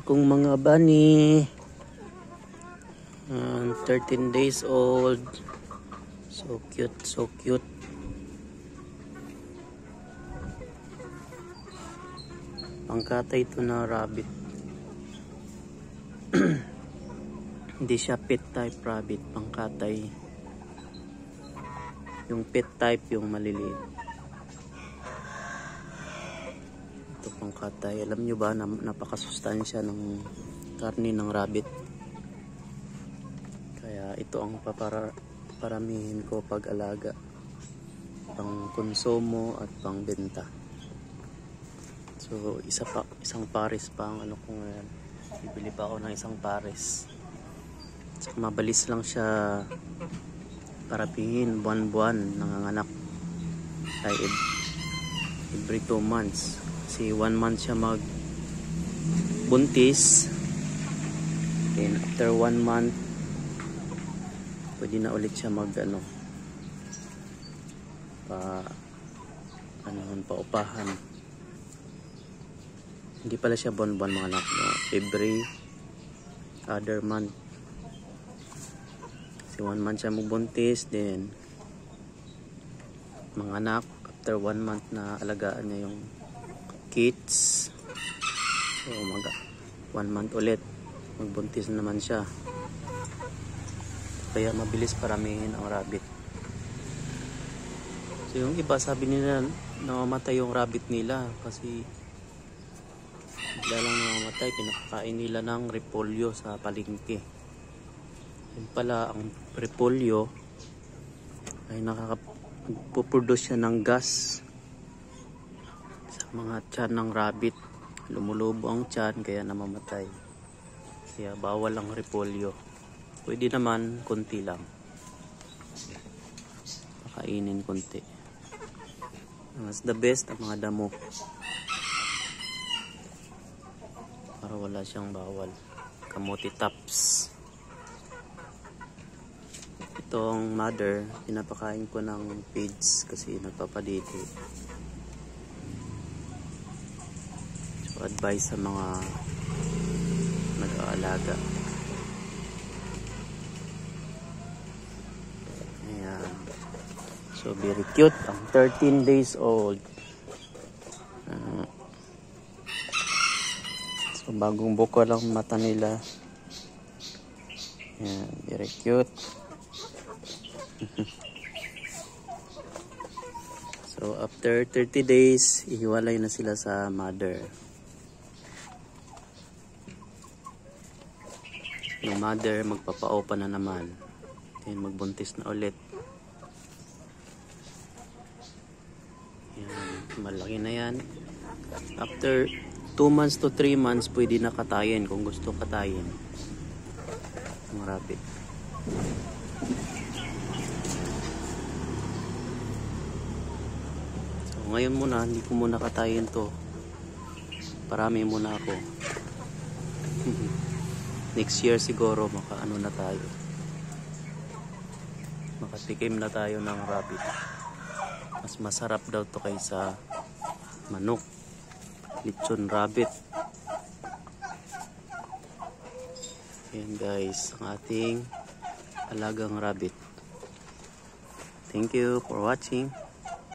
akong mga bunny. 13 days old. So cute, so cute. Pangkatay ito na rabbit. Hindi siya pet type rabbit, pangkatay. Yung pet type yung maliliit. Ito pangkatay. Alam nyo ba na napakasustansya ng karne ng rabbit? Kaya ito ang paramihin ko pag-alaga. Pang konsumo at pang benta. So isang pares pa ang ano ko ngayon. Bibili pa ako ng isang pares. So, mabalis lang siya parapihin, buwan-buwan nanganganak. Ay every 2 months. Kasi 1 month siya magbuntis. Then after 1 month pwede na ulit siya paupahan. Hindi pala siya buwan-buwan mga anak, no? Every other month. Kasi 1 month siya magbuntis, then mga anak after 1 month na alagaan niya yung kids. So 1 month ulit magbuntis naman siya. Kaya mabilis paramihin ang rabbit. So yung iba sabi nila namamatay yung rabbit nila kasi bigla lang namamatay, pinapakain nila ng repolyo sa palengke. Yun pala, ang repolyo ay nakakaproduce siya ng gas sa mga tiyan ng rabbit. Lumulubo ang tiyan kaya namamatay. Kaya bawal ang repolyo. Pwede naman konti lang, pakainin konti. Mas the best ang mga damo para wala siyang bawal. Kamote tops. Itong mother, pinapakain ko ng feeds kasi nagpapadito. So advice sa mga nag-aalaga. Ayan. So very cute. Ang 13 days old. So bagong buko lang mata nila. Ayan, very cute. So after 30 days, ihiwalay na sila sa mother. Yung mother magpapa-opa na naman. Then magbuntis na ulit. Ayan, malaki na yan. After 2 months to 3 months, pwede na katayin kung gusto katayin ang rabbit. So ngayon muna, hindi ko muna katayin to. Parami muna ako. Next year siguro makaano na tayo. Makatikim na tayo ng rabbit. Mas masarap daw to kaysa manok. Lechon rabbit. Ayan guys, ang ating alagang rabbit. Thank you for watching.